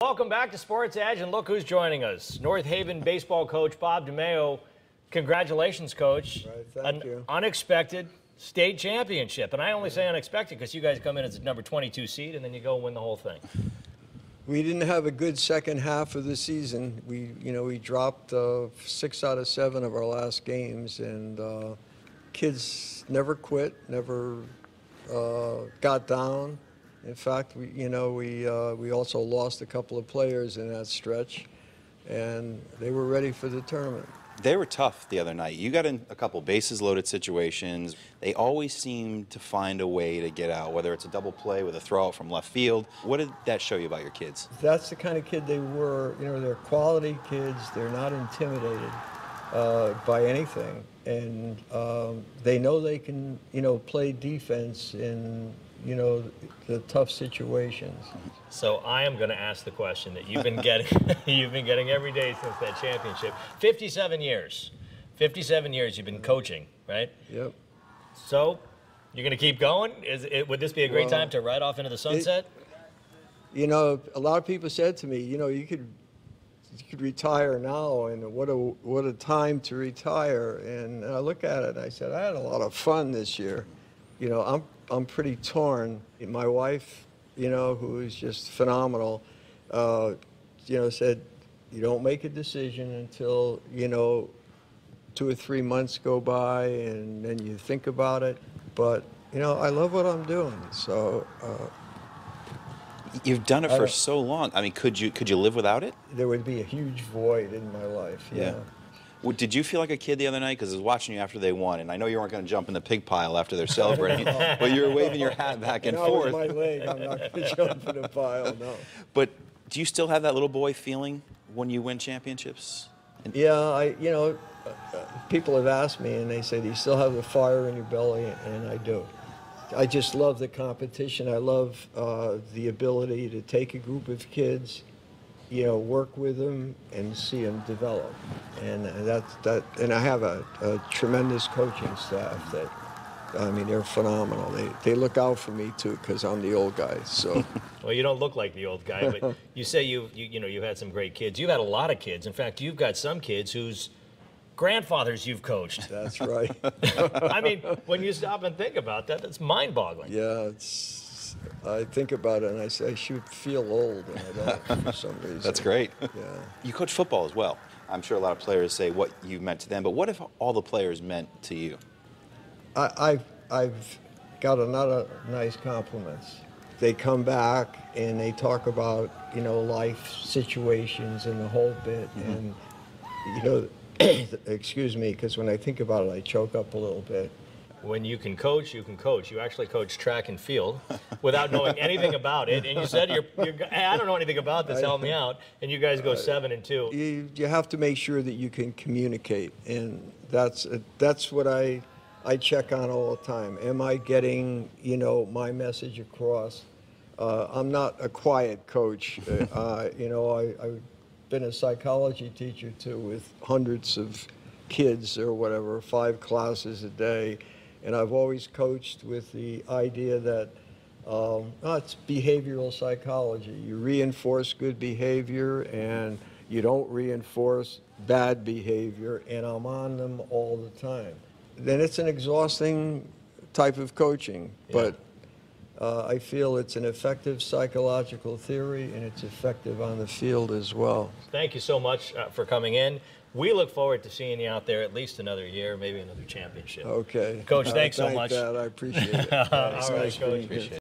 Welcome back to Sports Edge, and look who's joining us. North Haven baseball coach Bob DeMayo. Congratulations, Coach. Right, thank you. Unexpected state championship. And I only say unexpected because you guys come in as a number 22 seed, and then you go and win the whole thing. We didn't have a good second half of the season. We dropped 6 out of 7 of our last games, and kids never quit, never got down. In fact, we also lost a couple of players in that stretch, and they were ready for the tournament. They were tough the other night. You got in a couple bases-loaded situations. They always seem to find a way to get out, whether it's a double play with a throw out from left field. What did that show you about your kids? That's the kind of kid they were. They're quality kids. They're not intimidated by anything, and they know they can, play defense in the tough situations. So I am going to ask the question that you've been getting you've been getting every day since that championship. 57 years. 57 years you've been coaching, right? Yep. So you're going to keep going? Would this be a great time to ride off into the sunset? A lot of people said to me, you could retire now, and what a time to retire. And I look at it and I said, I had a lot of fun this year. I'm pretty torn. My wife, who is just phenomenal, said, you don't make a decision until, 2 or 3 months go by, and then you think about it. But, I love what I'm doing, so. You've done it for so long. I mean, could you live without it? There would be a huge void in my life, yeah. Well, did you feel like a kid the other night? Because I was watching you after they won, and I know you weren't going to jump in the pig pile after they're celebrating, but you were waving your hat back and forth. With my leg, I'm not going to jump in the pile, no. But do you still have that little boy feeling when you win championships? Yeah, people have asked me, and they say, do you still have the fire in your belly? And I do. I just love the competition. I love the ability to take a group of kids, work with them and see them develop. And and I have a tremendous coaching staff that, they're phenomenal. They look out for me too, because I'm the old guy. So. Well, you don't look like the old guy, but you say you've had some great kids. You've had a lot of kids. In fact, you've got some kids whose grandfathers you've coached. That's right. I mean, when you stop and think about that, that's mind-boggling. Yeah, I think about it and I say I should feel old, and I don't for some reason. That's great. Yeah. You coach football as well. I'm sure a lot of players say what you meant to them, but what if all the players meant to you? I've got a lot of nice compliments. They come back and they talk about, life situations and the whole bit. Mm-hmm. And, excuse me, because when I think about it, I choke up a little bit. When you can coach, you can coach. You actually coach track and field without knowing anything about it. And you said, hey, I don't know anything about this, help me out. And you guys go 7-2. You have to make sure that you can communicate. And that's what I check on all the time. Am I getting, my message across? I'm not a quiet coach. I've been a psychology teacher, too, with hundreds of kids or whatever, 5 classes a day. And I've always coached with the idea that it's behavioral psychology. You reinforce good behavior and you don't reinforce bad behavior, and I'm on them all the time. Then it's an exhausting type of coaching, but I feel it's an effective psychological theory, and it's effective on the field as well. Thank you so much for coming in. We look forward to seeing you out there at least another year, maybe another championship. Okay. Coach, thanks so much. I appreciate it. All right, Coach.